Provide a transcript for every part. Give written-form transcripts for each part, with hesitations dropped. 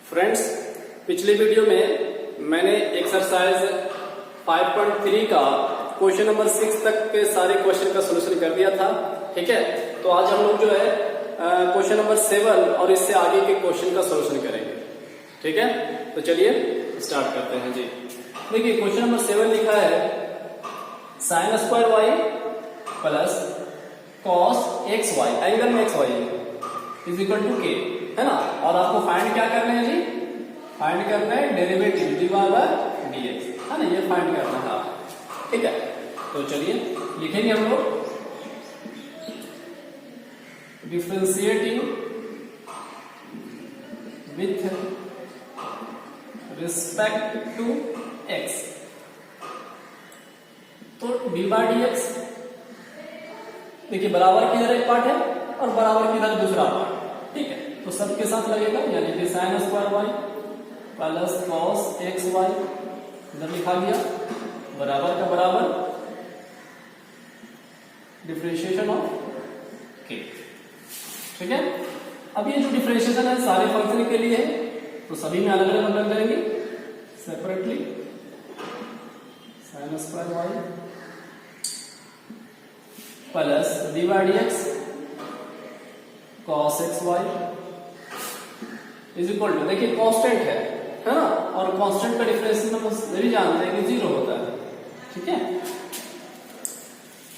Friends, पिछले video में मैंने एक्सरसाइज 5.3 का क्वेश्चन नंबर 6 तक के सारे क्वेश्चन का सोल्यूशन कर दिया था। ठीक है, तो आज हम लोग जो है क्वेश्चन नंबर 7 और इससे आगे के क्वेश्चन का सोल्यूशन करेंगे। ठीक है, तो चलिए स्टार्ट करते हैं जी। देखिए क्वेश्चन नंबर 7 लिखा है sin square Y plus cos x Y, angle में X Y is equal to K, है ना। और आपको फाइंड क्या करना है जी? फाइंड करना है डेरिवेटिव dy बाय dx, है ना, ये फाइंड करना है आप। ठीक है, तो चलिए लिखेंगे हम लोग differentiating with respect to x। तो dy बाय dx देखिए बराबर किधर एक पार्ट है और बराबर किधर दूसरा पार्ट। ठीक है, तो सबके साथ लगेगा, यानी कि sin square Y plus cos x y इधर लिखा गया बराबर का बराबर डिफरेंशिएशन ऑफ के। ठीक है, अब ये जो डिफरेंशिएशन है सारे फंक्शन के लिए है, तो सभी में अलग अलग मतलब करेंगे separately. sin square Y plus d by d x cos x Y is equal to, देखिए कांस्टेंट है ना, और कांस्टेंट का डिफरेंशिएशन हम सभी जानते हैं कि 0 होता है। ठीक है,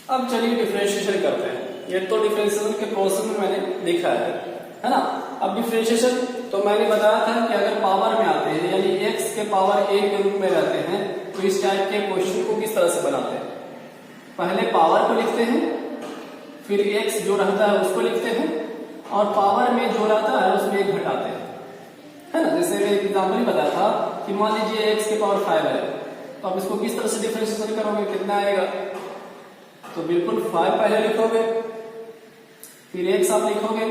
अब चलिए डिफरेंशिएशन करते हैं। ये तो डिफरेंशिएशन के प्रोसेस में मैंने लिखा है ना। अब डिफरेंशिएशन तो मैंने बताया था कि अगर पावर में आते हैं, यानी x के पावर a के रूप में रहते हैं, तो इस टाइप के क्वेश्चन को किस तरह से बनाते हैं? पहले पावर को लिखते हैं, फिर x जो रहता है उसको लिखते हैं, और पावर में जो रहता है उसमें एक घटाते हैं, है ना। जैसे मैं एग्जाम्पल ही बताया था कि मान लीजिए x के पावर 5 है, तो आप इसको किस तरह से डिफरेंशिएशन करोगे, कितना आएगा? तो बिल्कुल 5 पहले लिखोगे, फिर x आप लिखोगे,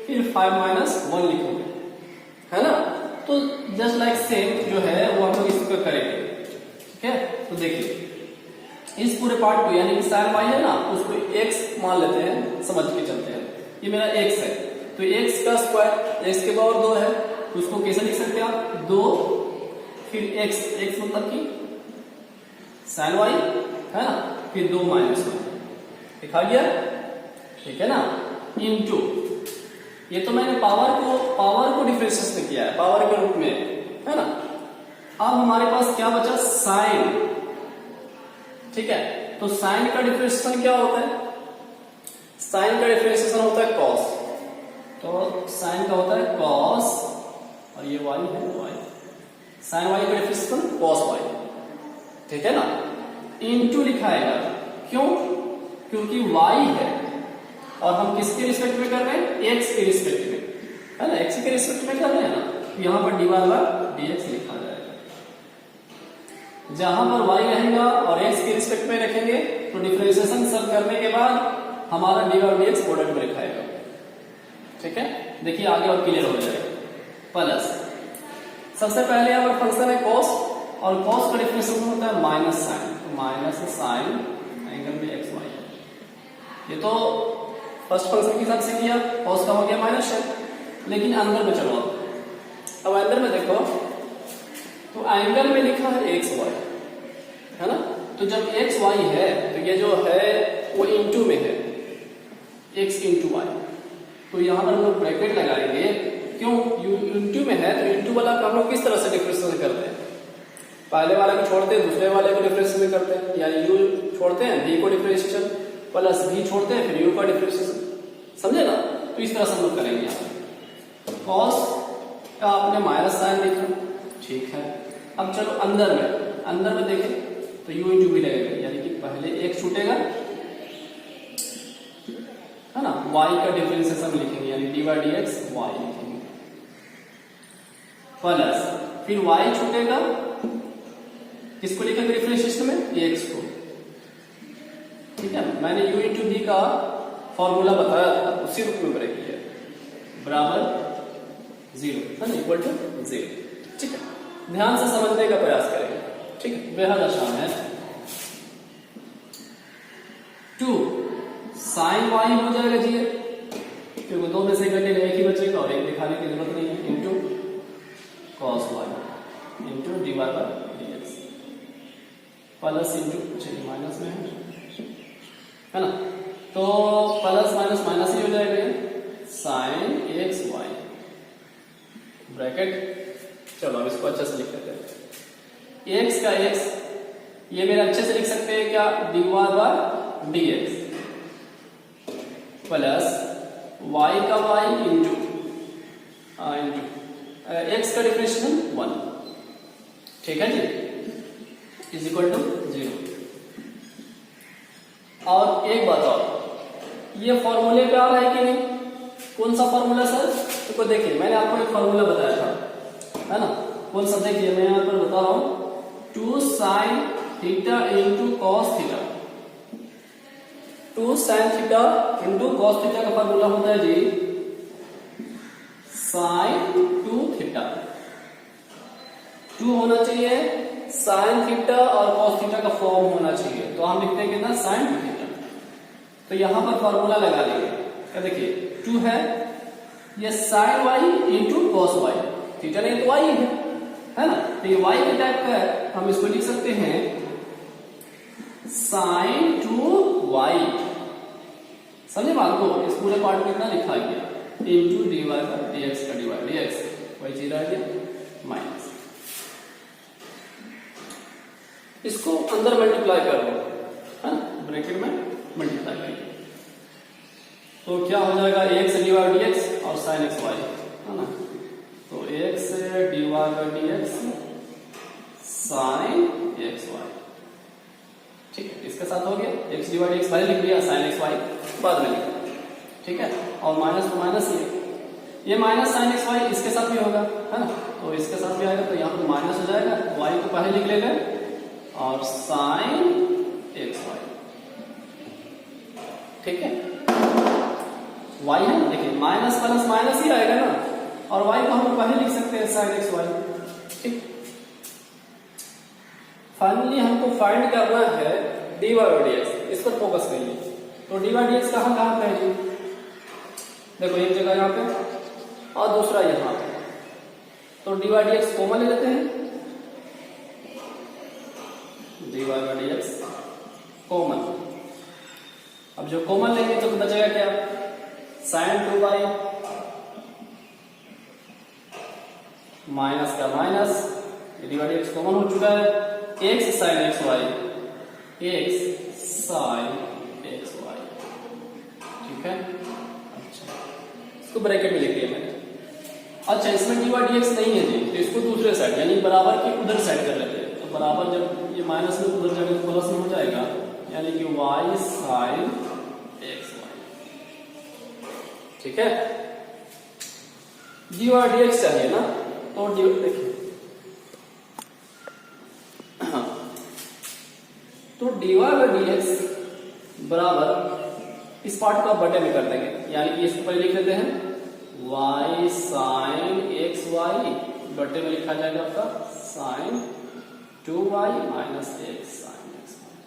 फिर 5 माइनस 1 लिखोगे, है ना। तो जस्ट लाइक सेम जो है वो हम लोग इसको करेंगे। ठीक है, तो देखिए इस पूरे पार्ट को, यानी कि sin y है ना, उसको x मान लेते हैं, समझ के चलते हैं। ये मेरा x है, तो x का स्क्वायर x के पावर 2 है, तो उसको कैसे लिख सकते हैं आप? 2 फिर x मतलब कि sin y, है ना, फिर 2 माइनस 1 लिखा गया। ठीक है ना, इनटू, ये तो मैंने पावर को डिफरेंशिएशन किया है पावर के रूप में, है ना। अब हमारे पास क्या बचा? साइन। ठीक है, तो साइन का डिफरेंशिएशन क्या होता है? साइन का डिफरेंशिएशन होता है कॉस, तो साइन का होता है कॉस, और ये वाई है वाई, साइन वाई का डिफरेंशिएशन कॉस वाई। ठीक है ना, इनटू लिखाएगा, क्यों? क्योंकि वाई है और हम किसके रिस्पेक्ट में कर रहे हैं? एक्स के रिस्पेक्ट में, है ना, एक्स के रिस्पेक्ट में कर रहे हैं ना, तो यहां पर डी बाय डीएक्स लिखा जाएगा। जहां पर वाई रहेगा और एक्स के रिस्पेक्ट में रखेंगे, तो डिफरेंशिएशन सब करने के बाद हमारा डी बाय डीएक्स प्रोडक्ट में लिखाएगा। ठीक है, देखिए आगे और क्लियर हो जाएगा। प्लस सबसे पहले यहाँ पर फंक्शन है कॉस, और कॉस का डिफरेंशिएशन होता है माइनस साइन, तो माइनस साइन एंगल में एक्स वाई। ये तो फर्स्ट फंक्शन के हिसाब से किया, कॉस का हो गया माइनस है। लेकिन अंदर में चलो, अब अंदर में देखो, तो एंगल में लिखा है एक्स वाई, है ना। तो जब एक्स वाई है तो ये जो है वो इंटू में है, एक्स इंटू वाई, तो यहां पर हम लोग ब्रैकेट लगाएंगे। क्यों? इंटू में है, तो इंटू वाला का हम लोग किस तरह से डिफरेंशिएशन करते हैं? पहले वाले को छोड़ते हैं, दूसरे वाले को डिफरेंशिएशन करते हैं, यानी u छोड़ते हैं, v को डिफरेंशिएशन, प्लस v छोड़ते हैं, फिर u का डिफरेंशिएशन, समझे ना। तो इस तरह से हम लोग करेंगे। कॉस का आपने माइनस साइन लिखा, ठीक है। अब चलो अंदर में देखें, तो u इंटू v लगेगा, यानी कि पहले एक छूटेगा, है ना, y का डिफरेंशिएशन लिखेंगे, यानी d by d x y लिखेंगे, प्लस फिर y छूटेगा, किसको लिखेंगे डिफरेंशिएशन में? x को। ठीक है, मैंने u इंटू v का फॉर्मूला बताया था, उसी रूप में ब्रेक किया, बराबर 0, है ना, इक्वल टू 0। ठीक है, ध्यान से समझने का प्रयास करेंगे। ठीक है, बेहद आसान है। 2 साइन वाई हो जाएगा जी, क्योंकि 2 में से घटेगा एक ही बचेगा और एक दिखाने की जरूरत नहीं है, into by d x plus into, चलिए माइनस में है ना, तो प्लस माइनस माइनस ही हो जाएगा, साइन एक्स वाई ब्रैकेट। चलो अब इसको अच्छे से लिख लेते हैं, एक्स का एक्स ये मेरे अच्छे से लिख सकते हैं क्या, d y by d x plus y का वाई इंटू एक्स का डिफरेंशियल 1, ठीक है जी, इज इक्वल टू 0। और एक बात और, ये फॉर्मूले पे आ रहा है कि नहीं, कौन सा फॉर्मूला सर, तो देखिए मैंने आपको एक फॉर्मूला बताया था, है ना, कौन सा, देखिए मैं यहाँ पर बता रहा हूं, 2 sin theta into cos theta, 2 sin theta into cos theta का फॉर्मूला होता है जी sin 2 थीटा, 2 होना चाहिए, sin थीटा और cos थीटा का फॉर्म होना चाहिए, तो हम लिखते हैं कितना, sin 2 थीटा। तो यहां पर फॉर्मूला लगा लेंगे, क्या देखिए 2 है, ये sin y into cos y, theta नहीं तो y है ना, तो ये y के टाइप का है, हम इसको लिख सकते हैं sin 2y, समझे बात को, इस पूरे पार्ट में कितना लिखा गया, इंटू डी वाई का डी एक्स का डी वाई डी एक्स, वही चीज आ गया माइनस, इसको अंदर मल्टीप्लाई कर लो, है ना, ब्रैकेट में मल्टीप्लाई करिए, तो क्या हो जाएगा, x d y d x और साइन एक्स वाई, है ना, तो x d y by d x sine x y, ठीक है, इसके साथ हो गया, x d y d x पहले लिख लिया, साइन एक्स वाई बाद में लिखा, ठीक है, और माइनस तो माइनस ये माइनस साइन एक्स वाई इसके साथ भी होगा, है ना, तो इसके साथ भी आएगा, तो यहाँ पर माइनस हो जाएगा, वाई को पहले लिख लेंगे और साइन एक्स वाई, ठीक है, वाई है, देखिए माइनस प्लस माइनस ही आएगा ना, और वाई को हम पहले लिख सकते हैं साइन एक्स वाई, ठीक। फाइनली हमको फाइंड करना है d y by d x, इस पर फोकस करिए, तो डी वाई डी एक्स कहाँ कहाँ पे है जी, देखो एक जगह यहाँ पे और दूसरा यहाँ पे, तो d y d x common ले लेते हैं, d y by d x common, अब जो कॉमन लेंगे तो बचेगा क्या, साइन 2y माइनस का minus, d y d x common हो चुका है, x sine x y, x sine x y, ठीक है, इसको ब्रैकेट में लिख दिया मैंने। अच्छा इसमें डी वाई डी एक्स नहीं है जी, तो इसको दूसरे साइड यानी बराबर की उधर साइड कर लेते हैं, तो बराबर जब ये माइनस में उधर जाएगा तो प्लस में हो जाएगा, यानी कि वाई साइन एक्स वाई, ठीक है, डी वाई डी एक्स चाहिए ना, तो डी देखिए तो d y by d x बराबर इस पार्ट को आप बटे में कर देंगे, यानी कि इसको पहले लिख लेते हैं y साइन एक्स वाई, बटे में लिखा जाएगा आपका sine 2y minus x sine x y,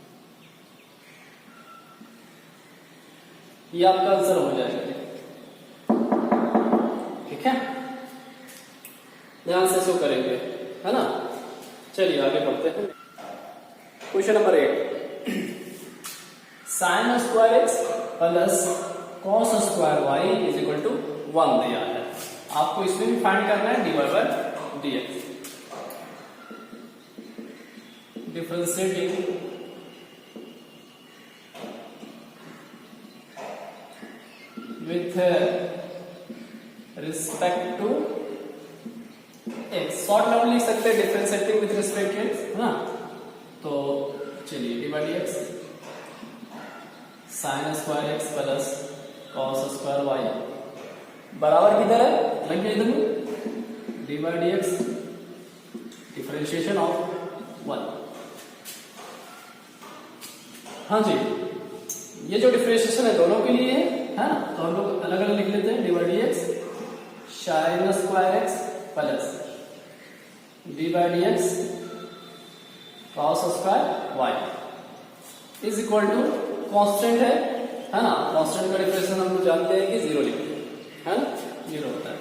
ये आपका आंसर हो जाएगा, ठीक है, ध्यान से इसको करेंगे, है ना। चलिए आगे बढ़ते हैं, question number 8, sine square x plus cos square y is equal to 1 दिया है, आपको इसमें भी फाइंड करना है d y by d x, differentiating with respect to x, short में लिख सकते हैं differentiating with respect to x, है ना, तो चलिए d by d x sine square x plus cos square y बराबर किधर है, लग गया इधर में, d by d x differentiation of 1, हाँ जी, ये जो डिफरेंशिएशन है दोनों के लिए है ना, तो हम लोग अलग अलग लिख लेते हैं, d by d x sine square x plus d by d x cos square y is equal to constant है ना, कांस्टेंट का डिफरेंशिएशन हम लोग जानते हैं कि 0 लिखते हैं, है ना, 0 होता है।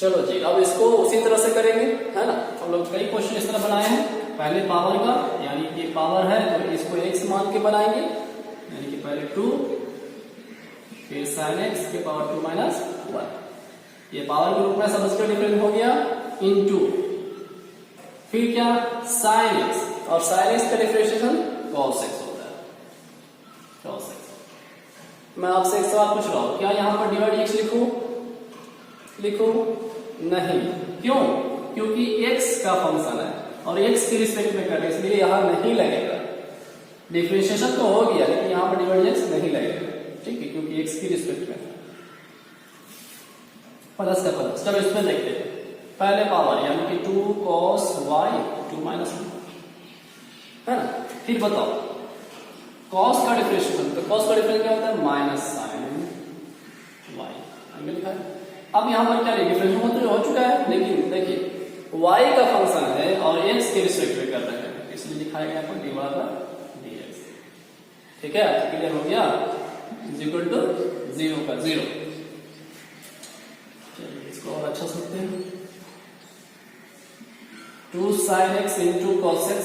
चलो जी, अब इसको उसी तरह से करेंगे, है ना। हम लोग कई क्वेश्चन इस तरह बनाए हैं। पहले पावर का, यानी कि पावर है तो इसको x मान के बनाएंगे, यानी कि पहले 2, फिर sin x के पावर 2 माइनस 1, ये पावर के रूप में सबस्क्रिप्ट डिफरेंस हो गया, इनटू फिर क्या sin x, और sin x का डिफरेंशिएशन cos x होता है, cos x। मैं आपसे एक सवाल पूछ रहा हूं, क्या यहां पर डिवाइड x लिखो नहीं, क्यों? क्योंकि x का फंक्शन है और x के रिस्पेक्ट में कर रहे हैं, इसलिए यहां नहीं लगेगा। डिफरेंशिएशन तो हो गया लेकिन यहां पर डिवाइड x नहीं लगेगा, ठीक है, क्योंकि x की रिस्पेक्ट में प्लस का प्लस। चलो इसमें देखते हैं, पहले पावर यानी कि 2 cos y 2 माइनस 1, है ना। फिर बताओ cos का डिफरेंशिएशन, तो cos का डिफरेंस क्या होता है, माइनस sin y, हमने लिखा है। अब यहां पर क्या डिफरेंशिएशन तो हो चुका है, लेकिन देखिए y का फंक्शन है और x के रिस्पेक्ट में कर रहे हैं, इसलिए लिखा गया पर dx, ठीक है। क्लियर हो गया, इज इक्वल टू 0 का 0। चलिए इसको और अच्छा समझते हैं, 2 sin x into cos x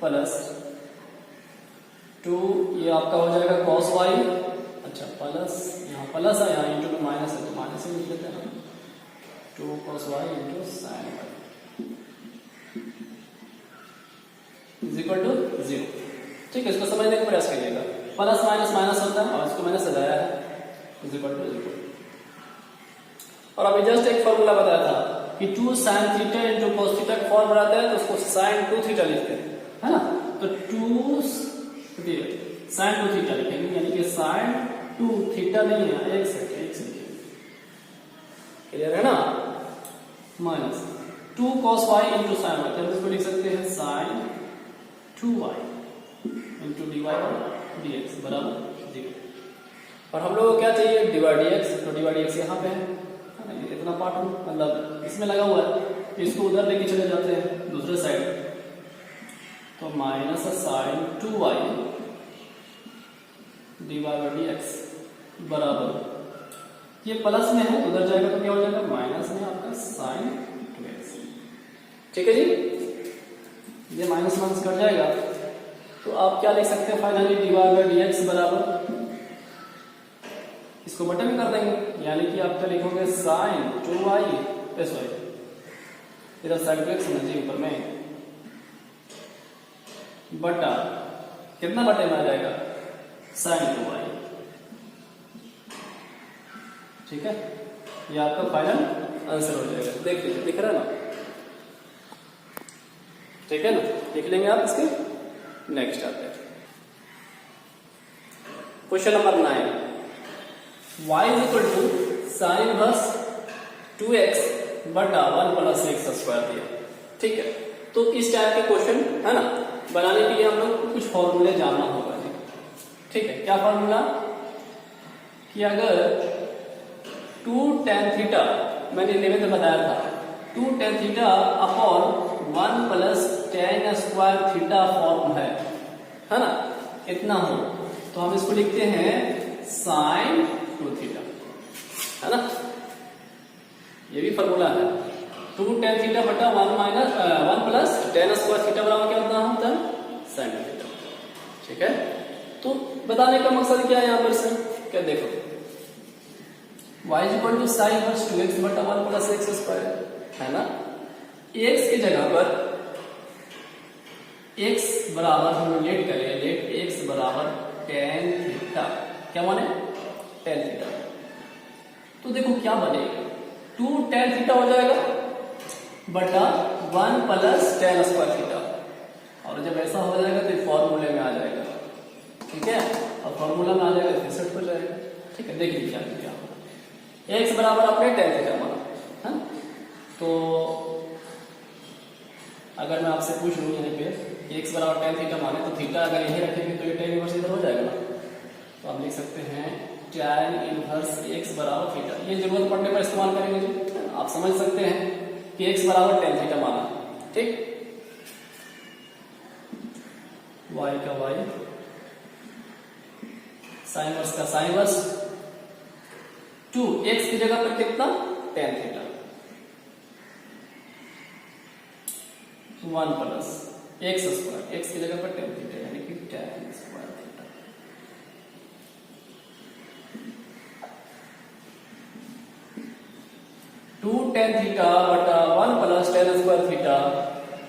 plus 2, ये आपका हो जाएगा cos y, अच्छा प्लस, यहाँ प्लस है, यहाँ इंटू में माइनस है तो माइनस ही लिख लेते हैं, 2 cos y into sin y is equal to 0, ठीक है। इसको समझने का प्रयास करिएगा, प्लस माइनस माइनस होता है और इसको मैंने सजाया है, इज इक्वल टू 0। और अभी जस्ट एक फॉर्मूला बताया था कि 2 sin theta into cos theta का फॉर्म बनाते हैं तो उसको sin 2 थीटा लिखते हैं, है ना। तो 2 sin 2 थीटा लिखेंगे, यानी कि sin 2 थीटा नहीं है, x है, x लिखेंगे, क्लियर है ना। Minus 2 cos y into sin y, तो इसको लिख सकते हैं sin 2y into dy dx बराबर 0। और हम लोगों को क्या चाहिए, डिवाइड dx, तो डिवाइड dx यहाँ पे है ना, इतना पार्ट मतलब इसमें लगा हुआ है, इसको उधर लेके चले जाते हैं दूसरे साइड, तो minus sin 2y dy by dx बराबर, ये प्लस में है उधर जाएगा तो क्या हो जाएगा, माइनस में आपका sin 2x, ठीक है जी। ये माइनस माइनस कट जाएगा तो आप क्या लिख सकते हैं फाइनली, dy बाई dx बराबर, इसको बटे में कर देंगे, यानी कि आप क्या लिखोगे sin 2y, सॉरी इधर साइड पे समझिए ऊपर में, बटा कितना बटे में आ जाएगा, sin 2y, ठीक है। ये आपका फाइनल आंसर हो जाएगा, देख लीजिए, दिख रहा है ना, ठीक है ना, लिख लेंगे आप इसके। नेक्स्ट आते हैं question number 9, y is equal to sine inverse 2x बटा 1 प्लस x स्क्वायर दिया, ठीक है। तो इस टाइप के क्वेश्चन है ना बनाने के लिए हम लोग कुछ फॉर्मूले जानना होगा जी, ठीक है। क्या फॉर्मूला, कि अगर 2 tan थीटा, मैंने इलेवेंथ में बताया था, 2 tan theta upon 1 plus tan square theta form है ना, इतना हो तो हम इसको लिखते हैं sin 2 थीटा, है ना। ये भी फॉर्मूला है, 2 tan थीटा बटा 1 प्लस tan स्क्वायर थीटा बराबर क्या होता है, sin 2 थीटा, ठीक है। तो बताने का मकसद क्या है यहाँ पर से, क्या देखो, y is equal to sine inverse 2x बटा 1 प्लस x स्क्वायर, है ना। x की जगह पर x बराबर हम लोग लेट करें, लेट x बराबर tan थीटा, क्या माने tan थीटा, तो देखो क्या बनेगा, 2 tan थीटा हो जाएगा बटा 1 प्लस tan स्क्वायर थीटा, और जब ऐसा हो जाएगा तो फॉर्मूले में आ जाएगा, ठीक है। और फॉर्मूला में आ जाएगा फिर सेट हो जाएगा, ठीक है। देखिए क्या किया, x बराबर आपने tan थीटा माना है, तो अगर मैं आपसे पूछ लूँ यहाँ पे x बराबर tan थीटा माने तो थीटा अगर यही रखेंगे तो ये tan इनवर्स इधर हो जाएगा ना, तो हम लिख सकते हैं tan इनवर्स x बराबर थीटा, ये जरूरत पड़ने पर इस्तेमाल करेंगे जी, आप समझ सकते हैं कि x बराबर tan थीटा माना, ठीक। y का y, साइन इनवर्स का साइन इनवर्स 2, x की जगह पर कितना tan theta, 1 plus x square, x की जगह पर टेन थीटा यानी कि tan square theta. Two tan theta बटा 1 plus tan square theta,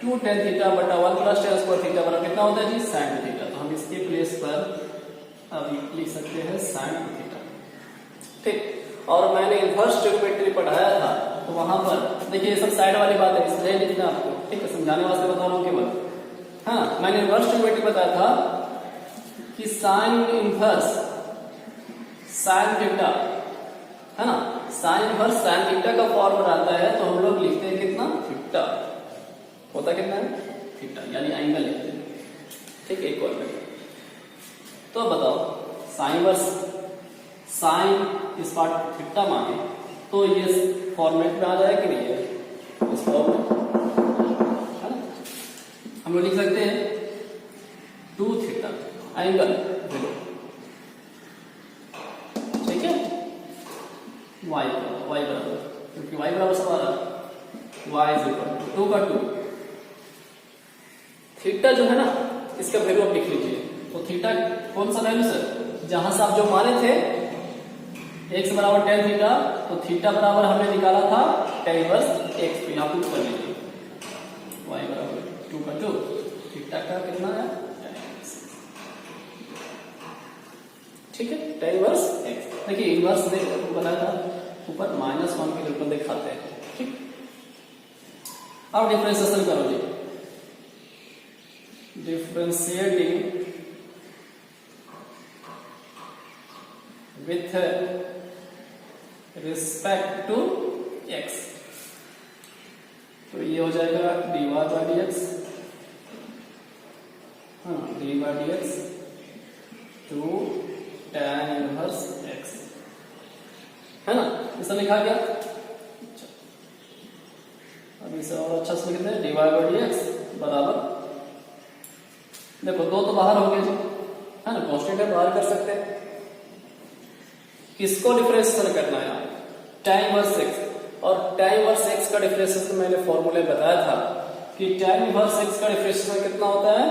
2 tan theta बटा 1 प्लस टेन स्क्वायर थीटा बराबर कितना होता है जी sin थीटा। तो हम इसके प्लेस पर अभी लिख सकते हैं sin थीटा। ठीक, और मैंने इनवर्स ट्रिग्नोमेट्री पढ़ाया था तो वहां पर देखिए ये सब साइड वाली बात है, इसलिए लिखना आपको, ठीक है, समझाने वास्ते बता रहा हूँ केवल। हाँ, मैंने इनवर्स ट्रिग्नोमेट्री बताया था कि साइन इनवर्स साइन थीटा है ना, साइन इनवर्स साइन थीटा का फॉर्म आता है तो हम लोग लिखते हैं कितना थीटा, होता कितना है थीटा, यानी एंगल लिखते हैं। ठीक है, इक्वल में। तो बताओ साइन इनवर्स साइन इस पार्ट थीटा माने तो ये फॉर्मेट में आ जाए कि नहीं है, इस फॉर्मेट है ना, हम लोग लिख सकते हैं 2 थीटा एंगल बोलो, ठीक है, y बराबर, क्योंकि y बराबर सवाल y इज इक्वल टू 2 का 2 थीटा जो है ना इसका वैल्यू आप लिख लीजिए। तो थीटा कौन सा वैल्यू सर, जहां से आप जो माने थे x बराबर tan थीटा, तो थीटा बराबर हमने निकाला था tan इनवर्स x, तो यहां पुट कर लीजिए y बराबर 2 का 2, थीटा का कितना है tan इनवर्स, ठीक है, tan इनवर्स x। देखिए इनवर्स बनाया था ऊपर -1 के रूप में दिखाते हैं। ठीक, अब डिफरेंशिएशन करो जी, differentiating with respect to x, तो ये हो जाएगा dy by dx, हाँ dy by dx to tan inverse x, है ना, इसे लिखा गया। अब इसे और अच्छा से लिखते हैं dy by dx बराबर, देखो दो तो बाहर हो गए जी, है ना, कांस्टेंट है बाहर कर सकते हैं। किसको डिफरेंशिएशन करना है, tan इनवर्स x, और tan इनवर्स x का डिफरेंशिएशन मैंने फॉर्मूले बताया था कि tan इनवर्स x का डिफरेंशिएशन कितना होता है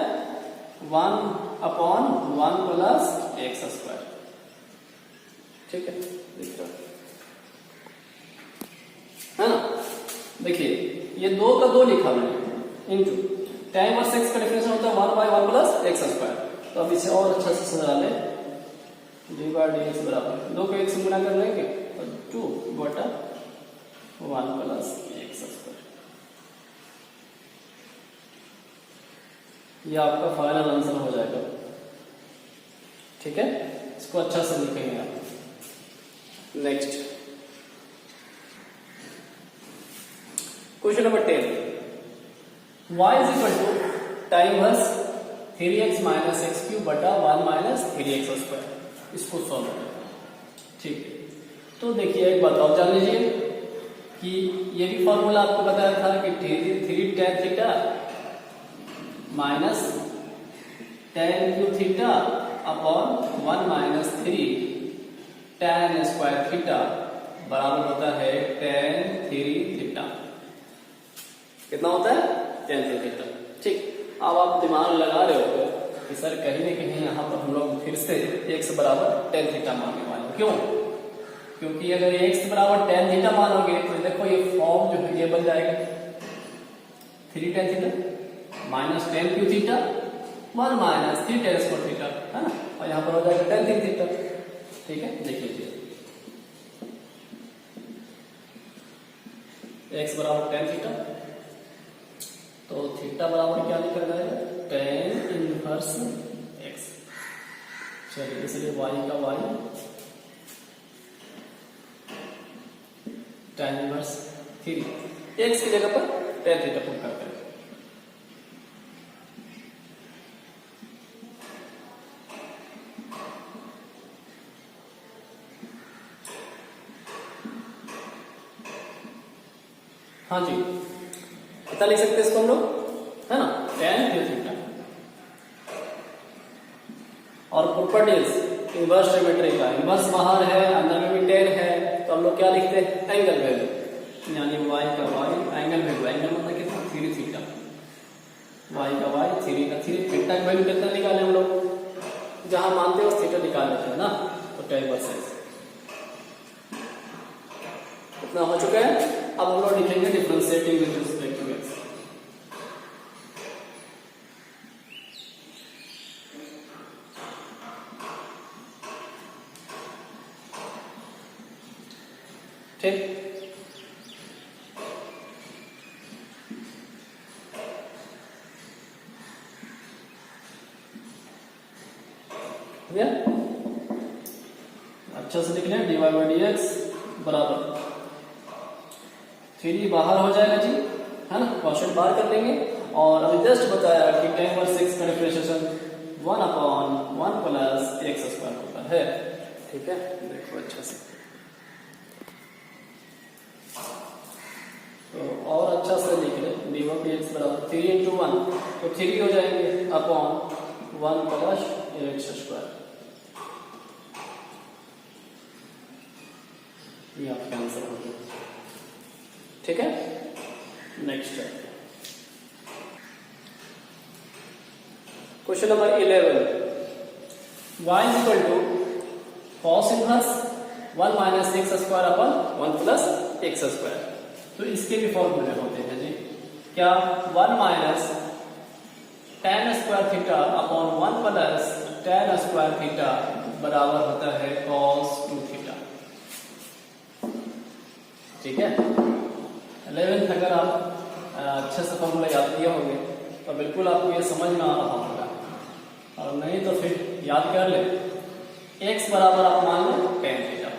1/1 प्लस एक्स स्क्वायर। ठीक है ना, देखिए ये 2 का 2 लिखा मैंने इनटू tan इनवर्स x का डिफरेंशिएशन होता है 1/1 प्लस एक्स स्क्वायर। तो अब इसे और अच्छा से समझा ले, डी बाई डी एक्स बराबर 2 को 1 से गुणा कर लेंगे तो 2 बटा 1 प्लस एक्स स्क्वायर। ये आपका फाइनल आंसर हो जाएगा। ठीक है, इसको अच्छा से लिखेंगे आप। Next question number 10, y is equal to tan inverse 3x minus x cube बटा 1 माइनस 3x स्क्वायर। इसको सॉल्व करें। ठीक है, तो देखिए एक बात और जान लीजिए कि ये भी फॉर्मूला आपको बताया था कि 3 tan theta minus tan cube theta upon 1 minus 3 tan square theta बराबर होता है tan 3 थीटा। कितना होता है tan 3 थीटा। ठीक, अब आप दिमाग लगा रहे हो कि सर कहीं न कहीं यहाँ पर हम लोग फिर से x बराबर tan थीटा मानने वाले। क्यों? क्योंकि अगर x बराबर tan थीटा मानोगे तो देखो ये फॉर्म जो है ये बन जाएगा 3 tan theta minus tan cube theta 1 minus 3 tan square theta, है ना, और यहाँ पर हो जाएगा tan 3 थीटा। ठीक है, देख लीजिए x बराबर tan थीटा, तो थीटा बराबर क्या लिखा जाएगा tan इनवर्स x। चलिए इसलिए y का y tan इनवर्स 3 x की जगह पर tan थीटा पुट करते हैं। हाँ जी, कितना लिख सकते हैं इसको हम लोग, है ना, tan थीटा। और प्रॉपर्टीज इनवर्स ट्रिग्नोमेट्री का, इनवर्स बाहर है अंदर में भी tan है, तो हम लोग क्या लिखते हैं एंगल वैल्यू, यानी y का y एंगल वैल्यू, एंगल मतलब कितना 3 थीटा। y का y, थ्री का थ्री, थीटा की वैल्यू कितना निकाले हम लोग, जहां मानते हैं उस थीटा निकाल लेते हैं ना, तो tan इनवर्स x इतना हो चुका है। अब हम लोग लिखेंगे differentiating with respect to x। ठीक, अच्छा से लिख लें, dy बाई डी एक्स बराबर थ्री बाहर हो जाएगा जी, है ना, क्वेश्चन बाहर कर लेंगे। और अभी जस्ट बताया कि tan इनवर्स x का डिफरेंशिएशन 1/1 प्लस एक्स स्क्वायर होता है। ठीक है, देखो अच्छा से, तो और अच्छा से लिख ले, dy बाई डी एक्स बराबर 3 इंटू 1, तो 3 हो जाएंगे अपॉन 1 प्लस एक्स स्क्वायर। ये आपका आंसर हो गया। ठीक है, next question number 11, y is equal to cos inverse 1 minus x square upon 1 plus x square. तो इसके भी फॉर्मूले होते हैं जी, क्या 1 minus tan square theta upon 1 plus tan square theta बराबर होता है cos 2 थीटा। ठीक है, 11th अगर आप अच्छे से फॉर्मूला याद किए होंगे तो बिल्कुल आपको ये समझ में आ रहा होगा, और नहीं तो फिर याद कर ले, x बराबर आप मान लो tan थीटा,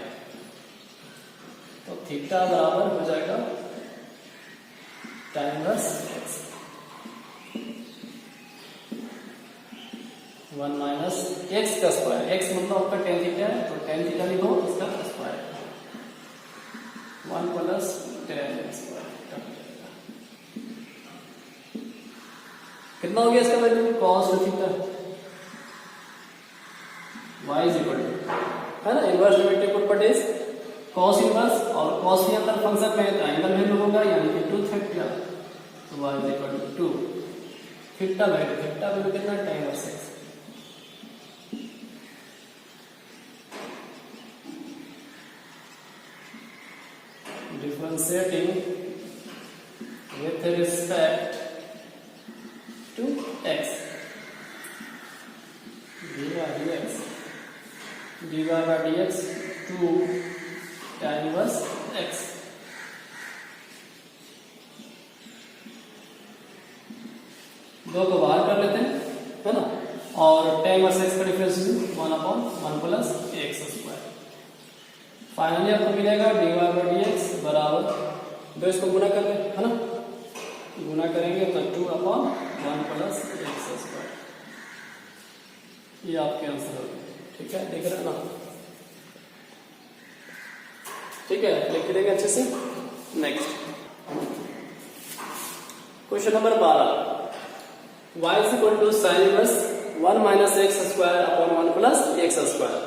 तो थीटा बराबर हो जाएगा tan inverse x, 1 minus x का स्क्वायर, x मतलब आपका tan थीटा है, तो tan थीटा लिखो, इसका स्क्वायर 1 प्लस tan स्क्वायर। कितना हो गया इसका value, cos theta, y is equal to, है ना, इनवर्स लिमिटिव प्रॉपर्टीज, cos इनवर्स और cos के अंदर फंक्शन में एंगल वैल्यू होगा, यानी कि 2 थीटा, तो y is equal to 2 theta value कितना, tan inverse x। Differentiating with respect to x, dy by dx 2 tan inverse x। दो को बाहर कर लेते हैं, है ना, और tan इनवर्स x का differentiation 1/1 plus x square. Finally आपको मिलेगा dy बाई डी एक्स बराबर, दो इसको गुना कर ले, है ना, गुना करेंगे तो 2/1 प्लस एक्स स्क्वायर। ये आपके आंसर हो गए। ठीक है, देख रहे हैं ना, ठीक है, लिख देंगे अच्छे से। Next question number 12, y is equal to sine inverse 1 minus x square upon 1 plus x square.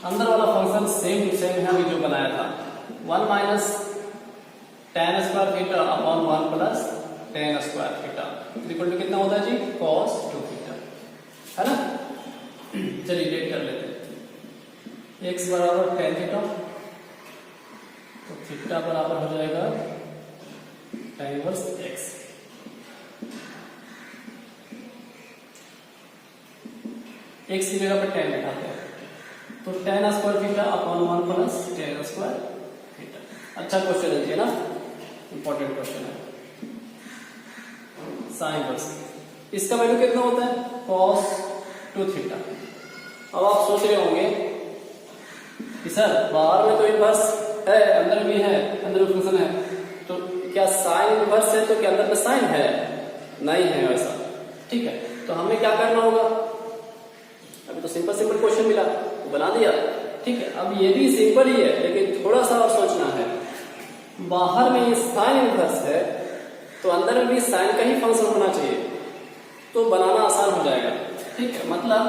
अंदर वाला फंक्शन सेम टू सेम है अभी जो बनाया था, 1 minus tan square theta upon 1 plus tan square theta equal to कितना होता है जी, cos 2 थीटा, है ना। चलिए डेट कर लेते हैं, x बराबर tan थीटा, तो थीटा बराबर हो जाएगा tan इनवर्स x। x की जगह पर tan लिखाते हैं, तो tan square theta upon 1 plus tan square theta. अच्छा क्वेश्चन है ना, इंपॉर्टेंट क्वेश्चन है। साइन इनवर्स, इसका वैल्यू कितना होता है, cos 2 थीटा। अब आप सोच रहे होंगे कि सर बाहर में तो इनवर्स है, अंदर भी है, अंदर भी फंक्शन है, तो क्या साइन इनवर्स है तो क्या अंदर में साइन है, नहीं है वैसा। ठीक है, तो हमें क्या करना होगा, अभी तो सिंपल क्वेश्चन मिला तो बना दिया। ठीक है, अब ये भी सिंपल ही है, लेकिन थोड़ा सा और सोचना है। बाहर में ये साइन इनवर्स है तो अंदर में भी साइन का ही फंक्शन होना चाहिए, तो बनाना आसान हो जाएगा। ठीक है, मतलब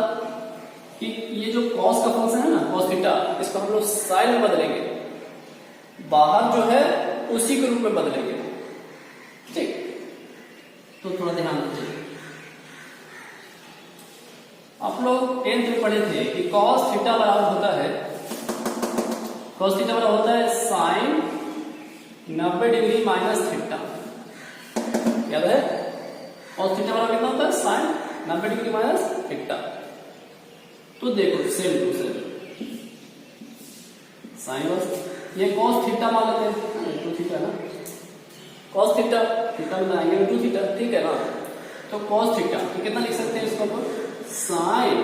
कि ये जो कॉस का फंक्शन है ना, कॉस थीटा, इसको हम लोग साइन में बदलेंगे, बाहर जो है उसी के रूप में बदलेंगे। ठीक, तो थोड़ा ध्यान दीजिए। आप लोग 10th में पढ़े थे कि cos थीटा बराबर होता है, cos थीटा बराबर होता है sin 90 डिग्री माइनस थीटा। याद है? cos थीटा बराबर कितना होता है? sin 90 degree minus theta. तो देखो सेम टू सेम साइन वर्स, ये cos थीटा मान लेते हैं, 2 थीटा ना, cos थीटा, थीटा में आएंगे 2 थीटा, ठीक है ना। तो cos थीटा तो कितना लिख सकते हैं इसको अपन? Sine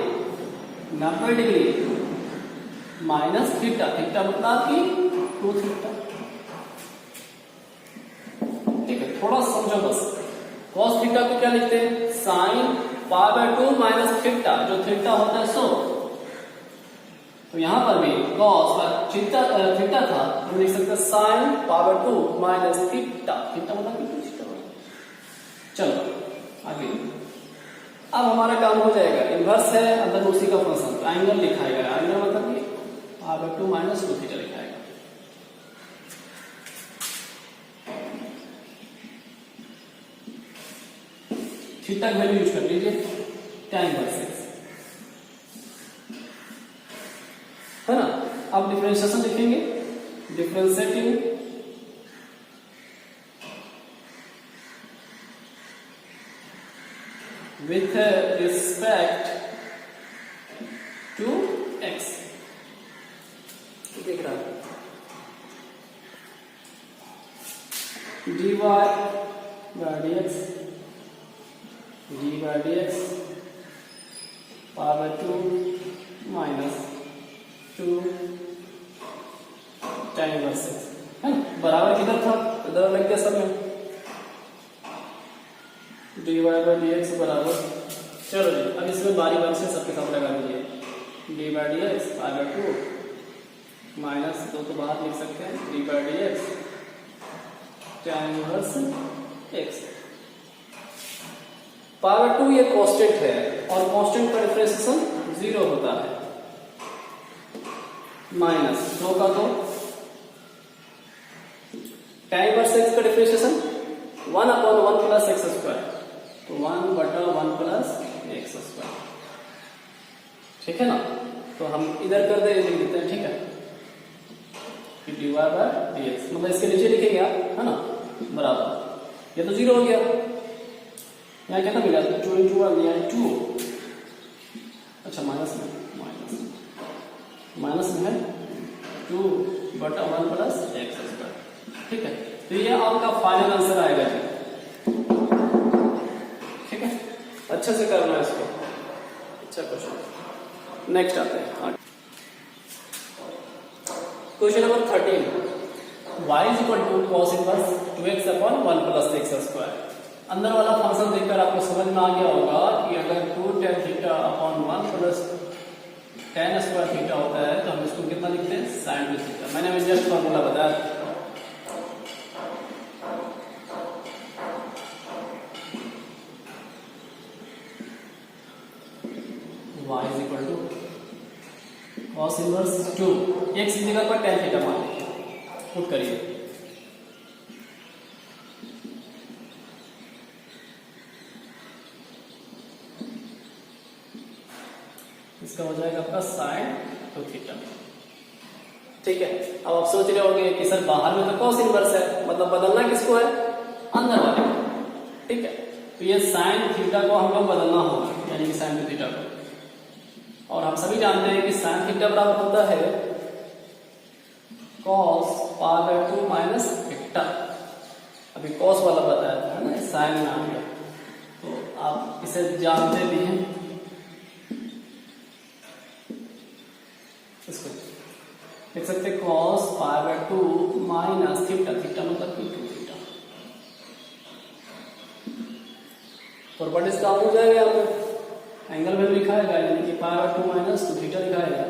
90 degree minus theta, theta मतलब आपकी 2 थीटा। ठीक है, थोड़ा समझो बस। cos थीटा को क्या लिखते हैं? साइन पावर 2 माइनस थीटा, जो थीटा होता है सो। तो यहां पर भी cos थीटा था, हम लिख सकते हैं sine power 2 minus theta, theta मतलब थीटा। चलो आगे, अब हमारा काम हो जाएगा, इनवर्स है अंदर उसी का फंक्शन, एंगल लिखाएगा, एंगल मतलब कि पावर 2 माइनस 2 थीटा लिखाएगा। थीटा की वैल्यू यूज कर लीजिए, tan इनवर्स है ना। अब डिफरेंशिएशन लिखेंगे, differentiating with respect to x, देख रहा है dy by dx, d by dx power 2 minus 2 tan inverse x है ना। बराबर किधर था? इधर लग गया सब में, dy by dx बराबर, चलो जी अब इसमें बारी बारी से सबके साथ लगा दीजिए, dy by dx power 2 minus 2 तो बाहर लिख सकते हैं, dy by dx tan inverse x। Power 2 ये कांस्टेंट है और कांस्टेंट का डिफरेंशिएशन 0 होता है, माइनस 2 का 2, tan इनवर्स x का डिफरेंशिएशन 1/1 प्लस एक्स स्क्वायर, तो 1/1 प्लस एक्स स्क्वायर, ठीक है ना। तो हम इधर कर दे लिख देते हैं, ठीक है, कि dy by dx मतलब इसके नीचे लिखेंगे आप, है ना, बराबर, ये तो 0 हो गया, यहाँ कितना मिला? 2 into 1 यानी 2, अच्छा माइनस में, माइनस में है 2/1 प्लस एक्स स्क्वायर, ठीक है। तो ये आपका फाइनल आंसर आएगा जी, ठीक है, अच्छे से करना है इसको। अच्छा क्वेश्चन, नेक्स्ट आते हैं question number 13, y is equal to cos inverse 2x upon 1 plus x square. अंदर वाला फंक्शन देखकर आपको समझ में आ गया होगा कि अगर 2 tan theta upon 1 plus tan square theta होता है तो हम इसको कितना लिखते हैं? sin 2 theta. मैंने अभी जस्ट फॉर्मूला बताया, y is equal to cos inverse 2, x की जगह पर tan थीटा मान लीजिए, पुट करिए, इसका हो जाएगा आपका sin 2 थीटा, ठीक है। अब आप सोच रहे होंगे कि सर बाहर में तो cos इनवर्स है, मतलब बदलना किसको है? अंदर वाले को, ठीक है। तो ये sin थीटा को हम लोग बदलना होगा, यानी कि sin 2 थीटा को, और हम सभी जानते हैं कि sin थीटा बराबर होता है cos पावर 2 माइनस थीटा। अभी cos वाला बताया था, है ना, sin में आ गया, तो आप इसे जानते भी हैं, इसको लिख सकते हैं cos power 2 minus theta, theta मतलब 2 थीटा। प्रॉपर्टीज काम हो जाएगा, यहाँ पे एंगल में लिखाएगा, यानी कि पावर 2 माइनस 2 थीटा लिखाएगा।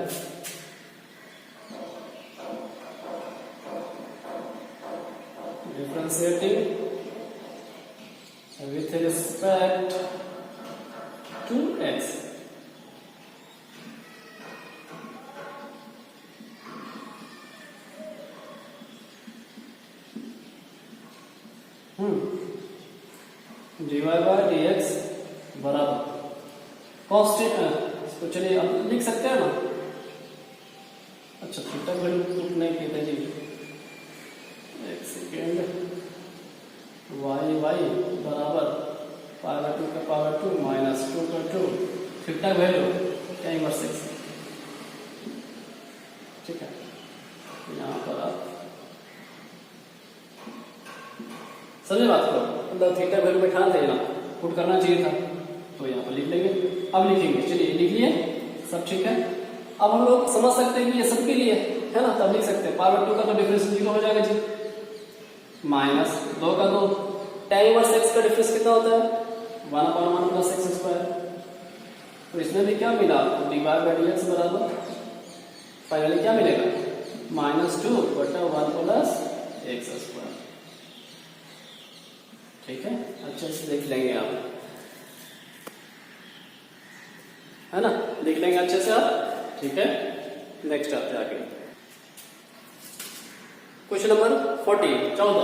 Differentiating with respect to x, dy by dx बराबर कांस्टेंट तो चलिए अब लिख सकते हैं ना। अच्छा थीटा की वैल्यू पुट नहीं किए थे जी, एक सेकेंड। y बराबर पावर 2 का पावर 2 माइनस 2 का 2, थीटा वैल्यू क्या इनवर्स x, ठीक है। यहाँ पर आप समझे बात को, मतलब थीटा वैल्यू बैठा थे ना, पुट करना चाहिए था, तो यहाँ पर लिख लेंगे। अब लिखेंगे, चलिए लिख लिए, सब ठीक है। अब हम लोग समझ सकते हैं कि ये सबके लिए है ना, तब लिख सकते हैं पावर 2 का तो डिफरेंस 0 हो जाएगा जी, माइनस 2 का 2, tan इनवर्स x का डिफरेंस कितना होता है 1/1 प्लस x स्क्वायर। तो इसमें भी क्या मिला आपको, dy/dx बराबर फाइनली क्या मिलेगा -2/1 प्लस x स्क्वायर, ठीक है। अच्छे से देख लेंगे आप, है ना, लिख लेंगे अच्छे से आप, ठीक है। नेक्स्ट आते हैं आगे, question number 14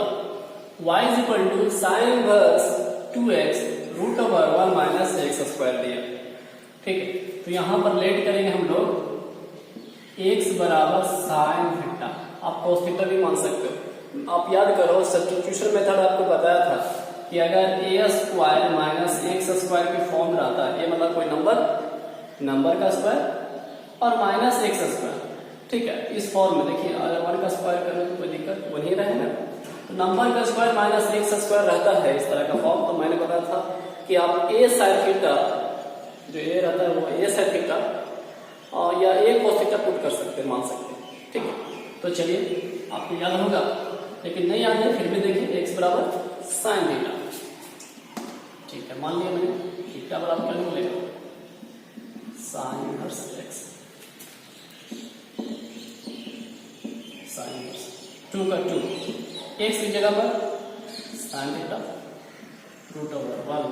y is equal to sine inverse 2x root over 1 minus x square दिया, ठीक है। तो यहां पर लेट करेंगे हम लोग x बराबर साइन थीटा, आप cos थीटा भी मान सकते हो। आप याद करो सब्स्टिट्यूशन मेथड आपको बताया था कि अगर a square minus x square की फॉर्म रहता है, ये मतलब कोई नंबर का स्क्वायर और माइनस x स्क्वायर, ठीक है। इस फॉर्म में देखिए अगर 1 का स्क्वायर करें तो कोई दिक्कत वही रहेगा, तो नंबर का स्क्वायर माइनस x स्क्वायर रहता है इस तरह का फॉर्म। तो मैंने बताया था कि आप a sin थीटा, जो a रहता है वो a sin थीटा या a cos थीटा पुट कर सकते हैं, मान सकते हैं, ठीक है। तो चलिए आपको याद होगा, लेकिन नहीं याद है फिर भी देखिए x बराबर साइन थीटा, ठीक है। मान लिया मैंने थीटा बराबर क्या मिलेगा sine inverse x, sine inverse 2 का 2, x की जगह पर sine theta root over 1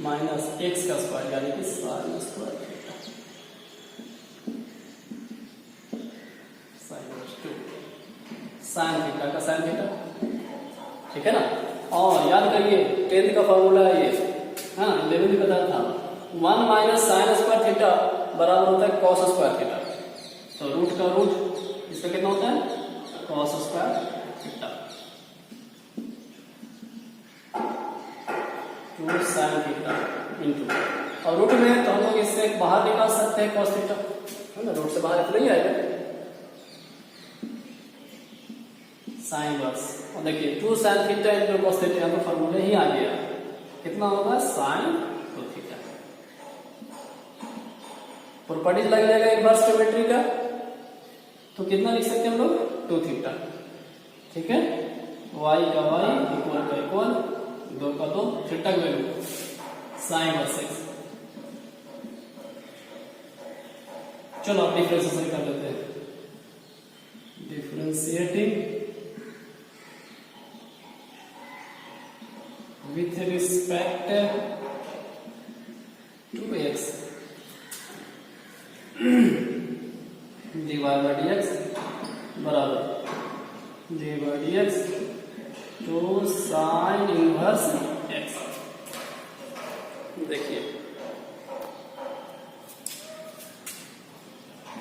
minus x का स्क्वायर यानी कि sine square theta, sine inverse 2 sine theta का साइन थीटा, ठीक है ना। और याद करिए 10th का फॉर्मूला है ये, है ना, 11th भी बताया था, 1 माइनस साइन स्क्वायर थीटा बराबर होता है कॉस स्क्वायर थीटा। तो रूट का रूट इसका कितना होता है cos square theta 2 sine theta into, और रूट में तो हम लोग इससे बाहर निकाल सकते हैं कॉस थीटा, है ना, रूट से बाहर तो नहीं आएगा साइन वर्स। और देखिए 2 sine theta into cos theta, यहाँ तो फॉर्मूला ही आ गया, कितना होगा साइन 2 थीटा। प्रॉपर्टीज लग जाएगा इनवर्स ज्योमेट्री का, तो कितना लिख सकते हैं हम लोग 2 थीटा, ठीक है। y का y इक्वल का इक्वल 2 का 2, थीटा की वैल्यू साइन वर्स x। चलो अब डिफरेंशिएशन कर लेते हैं, differentiating with respect to x dy by dx बराबर dy by dx to sin inverse x। देखिए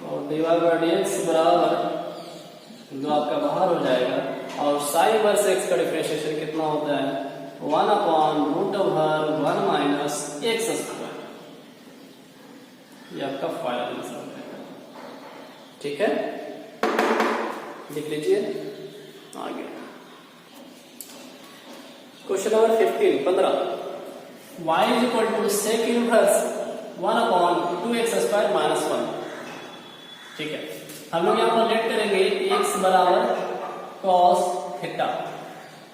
और dy by dx बराबर जो आपका बाहर हो जाएगा, और sin इनवर्स x का डिफरेंशिएशन कितना होता है 1/√1 माइनस x स्क्वायर, ये आपका फाइनल आंसर है, ठीक है। लिख लीजिए आगे, question number 15 y is equal to sec inverse 1/2x square minus 1, ठीक है। हम लोग यहाँ पर लेट करेंगे x बराबर cos थीटा,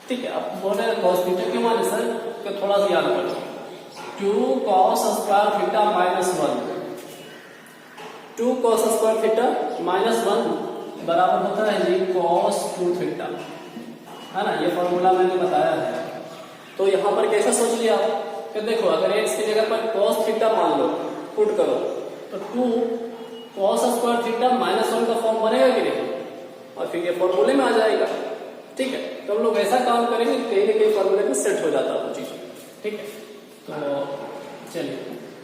ठीक है। आप बोल रहे हैं cos थीटा क्यों माने सर, तो थोड़ा सा याद करो, 2 cos square theta minus 1, 2 cos square theta minus 1 बराबर होता है जी cos 2 थीटा, है ना, ये फॉर्मूला मैंने बताया है। तो यहाँ पर कैसा सोच लिया आप कि देखो अगर x की जगह पर cos थीटा मान लो, पुट करो, तो 2 cos स्क्वायर थीटा माइनस 1 का फॉर्म बनेगा कि नहीं, और फिर ये फॉर्मूले में आ जाएगा, ठीक है। तो हम लोग ऐसा काम करेंगे कहीं ना कहीं फॉर्मूले में सेट हो जाता है वो चीज, ठीक है। तो चलिए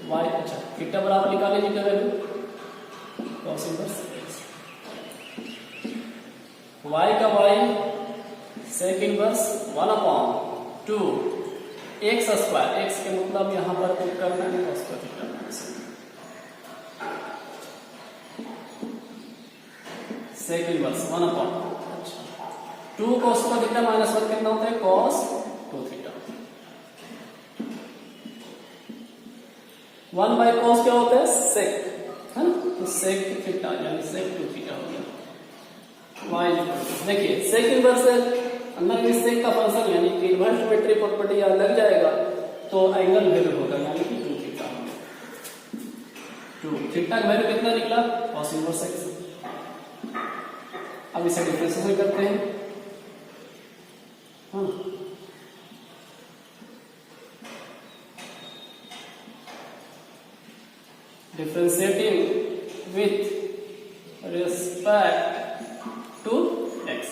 वाई, अच्छा थीटा बराबर निकाले जी क्या value, cos inverse X, Y का Y sec inverse 1/2 X square, X के मतलब यहां पर पुट करना है कॉस का थीटा माइनस सेक इनवर्स 1/2, अच्छा 2 कॉस का थीटा माइनस 1 कितना होता है, कॉस 2 थीटा। 1 बाय कॉस क्या होता है, सेक, है ना, तो सेक थीटा यानी सेक 2 थीटा हो गया। वाई देखिए सेक इनवर्स है, अंदर में सेक का फंक्शन यानी कि इन्वर्स ज्योमेट्री प्रॉपर्टी यहाँ लग जाएगा तो एंगल वैल्यू होगा यानी कि 2 थीटा। 2 थीटा का वैल्यू कितना निकला, कॉस इनवर्स एक्स। अब इसे डिफरेंशिएट करते हैं, हाँ differentiating with respect to x,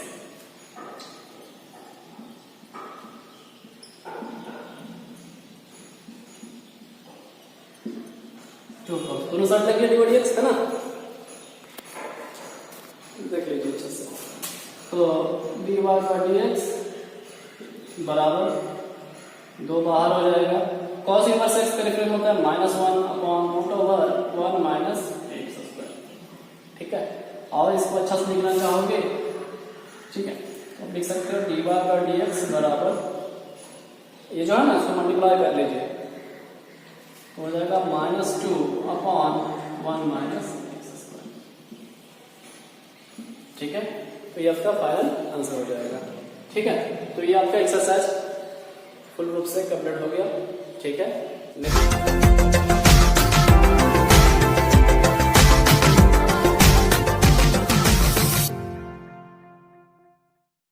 दोनों साइड लग गया डी बाई एक्स, है ना, देख लीजिए अच्छे से। तो d y by d x बराबर 2 बाहर हो जाएगा, कॉस इनवर्स एक्स का डिफरेंस होता है -1/√1 माइनस एक्स स्क्वायर, ठीक है। और इसको अच्छा से लिखना चाहोगे, ठीक है, तो लिख सकते हो d y by d x बराबर, ये जो है ना इसको मल्टीप्लाई कर लीजिए तो हो जाएगा -2/1 माइनस एक्स स्क्वायर, ठीक है। तो ये आपका फाइनल आंसर हो जाएगा, ठीक है। तो ये आपका एक्सरसाइज फुल रूप से कंप्लीट हो गया, ठीक है। नेक्स्ट